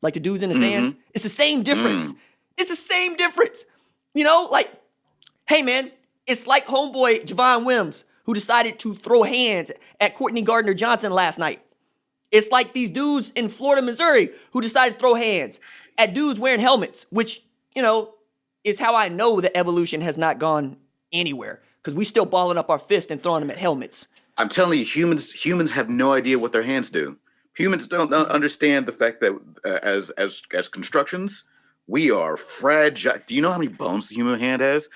like the dudes in the stands. It's the same difference. It's the same difference. You know, like, hey, man, it's like homeboy Javon Wims, who decided to throw hands at Courtney Gardner-Johnson last night. It's like these dudes in Florida, Missouri, who decided to throw hands at dudes wearing helmets, which, you know, is how I know that evolution has not gone anywhere, because we still balling up our fist and throwing them at helmets. I'm telling you, humans have no idea what their hands do. Humans don't understand the fact that as constructions, we are fragile. Do you know how many bones the human hand has?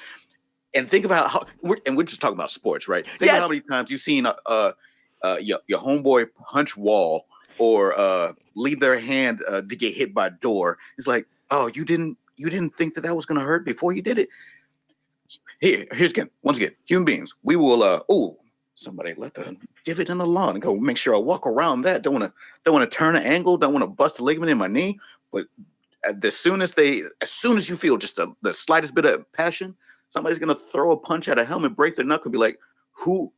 And think about how, and we're just talking about sports, right? Think about how many times you've seen your homeboy punch wall or leave their hand to get hit by a door. It's like, oh, you didn't think that was going to hurt before you did it. Here's again, once again, human beings, we will, somebody left a divot in the lawn and go make sure I walk around that. Don't want to turn an angle. Don't want to bust a ligament in my knee. But as soon as you feel just the slightest bit of passion, somebody's going to throw a punch at a helmet, break their knuckle, and be like, who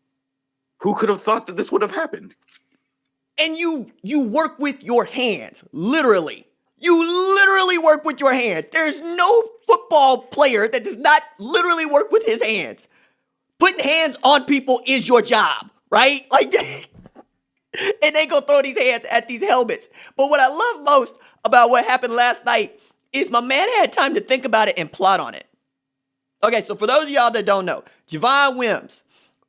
could have thought that this would have happened? And you work with your hands, literally. You literally work with your hands. There's no football player that does not literally work with his hands. Putting hands on people is your job, right? Like, and they go throw these hands at these helmets. But what I love most about what happened last night is my man had time to think about it and plot on it. Okay, so for those of y'all that don't know, Javon Wims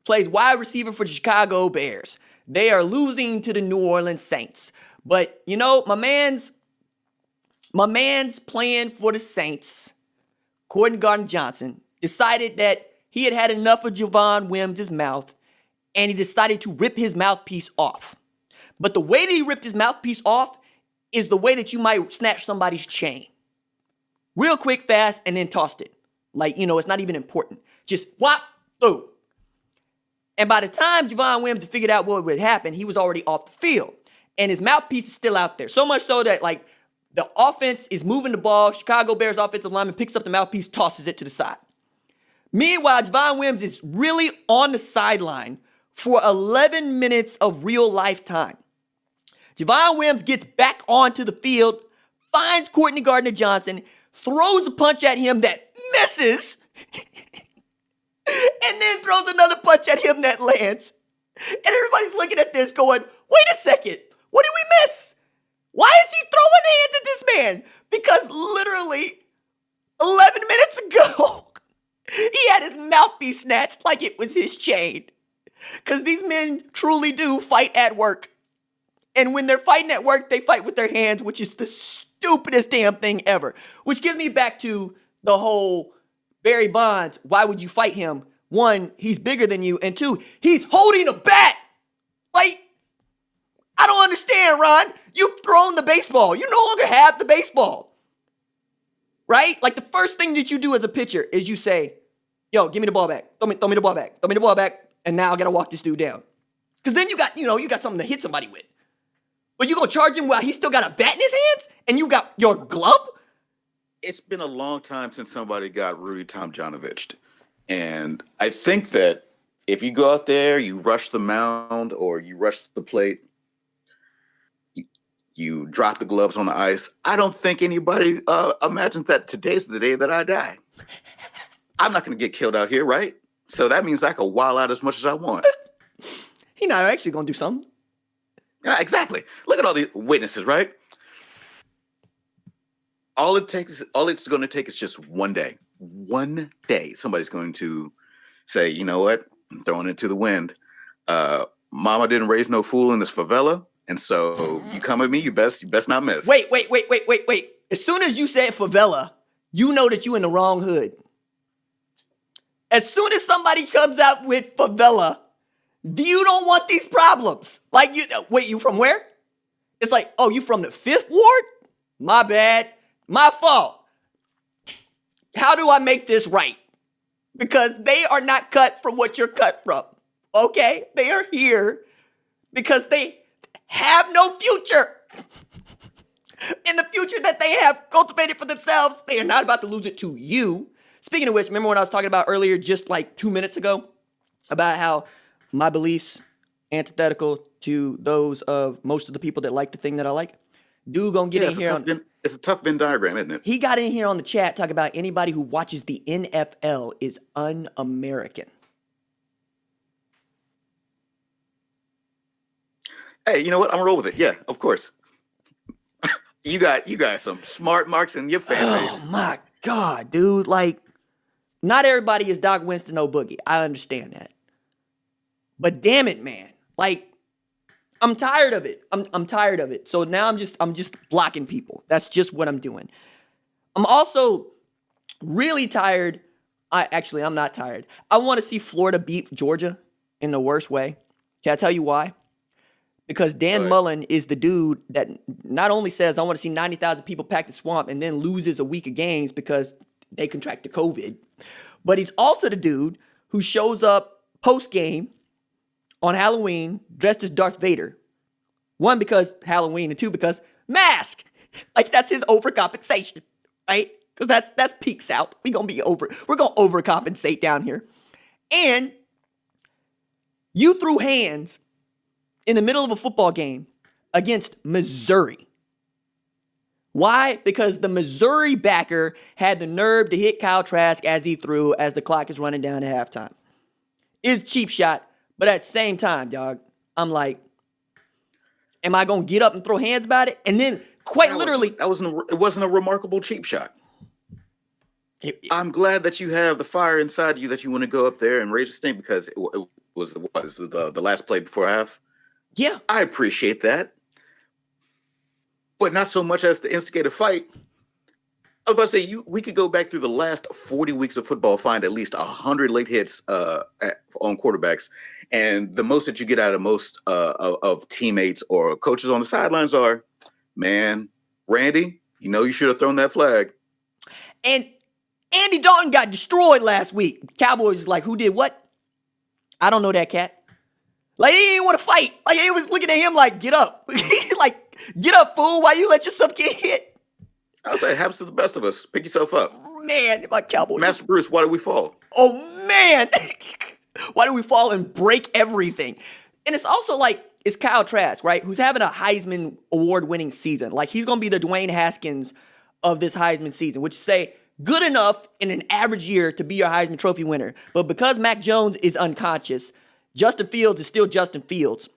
plays wide receiver for the Chicago Bears. They are losing to the New Orleans Saints. But, you know, my man's playing for the Saints, Courtney Gardner-Johnson, decided that he had enough of Javon Wims' mouth, and he decided to rip his mouthpiece off. But the way that he ripped his mouthpiece off is the way that you might snatch somebody's chain. Real quick, fast, and then tossed it. Like, you know, it's not even important. Just whop, through. And by the time Javon Wims figured out what would happen, he was already off the field. And his mouthpiece is still out there. So much so that, like, the offense is moving the ball. Chicago Bears offensive lineman picks up the mouthpiece, tosses it to the side. Meanwhile, Javon Wims is really on the sideline for 11 minutes of real life time. Javon Wims gets back onto the field, finds Courtney Gardner-Johnson, throws a punch at him that misses, and then throws another punch at him that lands. And everybody's looking at this going, wait a second, what did we miss? Why is he throwing hands at this man? Because literally 11 minutes ago, he had his mouthpiece snatched like it was his chain. Because these men truly do fight at work. And when they're fighting at work, they fight with their hands, which is the stupidest damn thing ever. Which gives me back to the whole Barry Bonds, why would you fight him? One, he's bigger than you. And two, he's holding a bat. Like, I don't understand, Ron. You've thrown the baseball. You no longer have the baseball. Right? Like, the first thing that you do as a pitcher is you say, yo, give me the ball back. Throw me the ball back. Throw me the ball back. And now I got to walk this dude down. Because then you got something to hit somebody with. But you going to charge him while he's still got a bat in his hands? And you got your glove? It's been a long time since somebody got Rudy Tomjanovic'd. And I think that if you go out there, you rush the mound or you rush the plate, you drop the gloves on the ice, I don't think anybody imagines that today's the day that I die. I'm not going to get killed out here, right? So that means I can wild out as much as I want. He's not actually going to do something. Yeah, exactly. Look at all these witnesses, right? All it's going to take is just one day. One day, somebody's going to say, you know what? I'm throwing it to the wind. Mama didn't raise no fool in this favela. And so you come at me, you best not miss. Wait. As soon as you said favela, you know that you in the wrong hood. As soon as somebody comes out with favela, you don't want these problems. Like, you from where? It's like, oh, you from the 5th Ward? My bad. My fault. How do I make this right? Because they are not cut from what you're cut from. Okay? They are here because they have no future. In the future that they have cultivated for themselves, they are not about to lose it to you. Speaking of which, remember when I was talking about earlier, just like 2 minutes ago, about how my beliefs antithetical to those of most of the people that like the thing that I like? Dude gonna get in here. It's a tough Venn diagram, isn't it? He got in here on the chat talking about anybody who watches the NFL is un-American. Hey, you know what? I'm gonna roll with it. Yeah, of course. You got some smart marks in your fan base. Oh my God, dude. Like, not everybody is Doc Winston no boogie. I understand that. But damn it, man. Like, I'm tired of it. I'm tired of it. So now I'm just blocking people. That's just what I'm doing. I'm also really tired. I'm not tired. I want to see Florida beat Georgia in the worst way. Can I tell you why? Because Dan Mullen is the dude that not only says, I want to see 90,000 people pack the swamp and then loses a week of games because they contracted COVID, but he's also the dude who shows up post-game on Halloween dressed as Darth Vader. One, because Halloween, and two, because mask. Like, that's his overcompensation, right? Because that's peak South. We're gonna overcompensate down here. And you threw hands in the middle of a football game against Missouri. Why? Because the Missouri backer had the nerve to hit Kyle Trask as he threw as the clock is running down at halftime. It's a cheap shot, but at the same time, dog, I'm like, am I going to get up and throw hands about it? And then it wasn't a remarkable cheap shot. I'm glad that you have the fire inside you that you want to go up there and raise a stink because it was the last play before half. Yeah. I appreciate that. But not so much as to instigate a fight. I was about to say, we could go back through the last 40 weeks of football, find at least 100 late hits on quarterbacks. And the most that you get out of most of teammates or coaches on the sidelines are, man, Randy, you should have thrown that flag. And Andy Dalton got destroyed last week. Cowboys is like, who did what? I don't know that cat. Like, he didn't want to fight. Like, he was looking at him like, get up. Like, get up, fool. Why you let yourself get hit? I was like, it happens to the best of us. Pick yourself up. Man, my Cowboys. Master Bruce, why did we fall? Oh, man. Why do we fall and break everything? And it's also like, it's Kyle Trask, right? Who's having a Heisman Award-winning season. Like, he's going to be the Dwayne Haskins of this Heisman season, which say, good enough in an average year to be your Heisman Trophy winner. But because Mac Jones is unconscious, Justin Fields is still Justin Fields.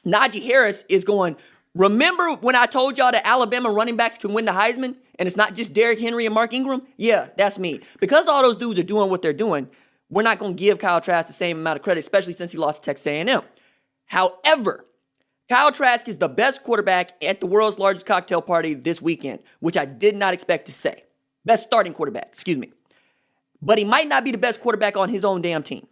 Najee Harris is going, remember when I told y'all that Alabama running backs can win the Heisman and it's not just Derrick Henry and Mark Ingram? Yeah, that's me. Because all those dudes are doing what they're doing, we're not going to give Kyle Trask the same amount of credit, especially since he lost to Texas A&M. However, Kyle Trask is the best quarterback at the world's largest cocktail party this weekend, which I did not expect to say. Best starting quarterback, excuse me. But he might not be the best quarterback on his own damn team.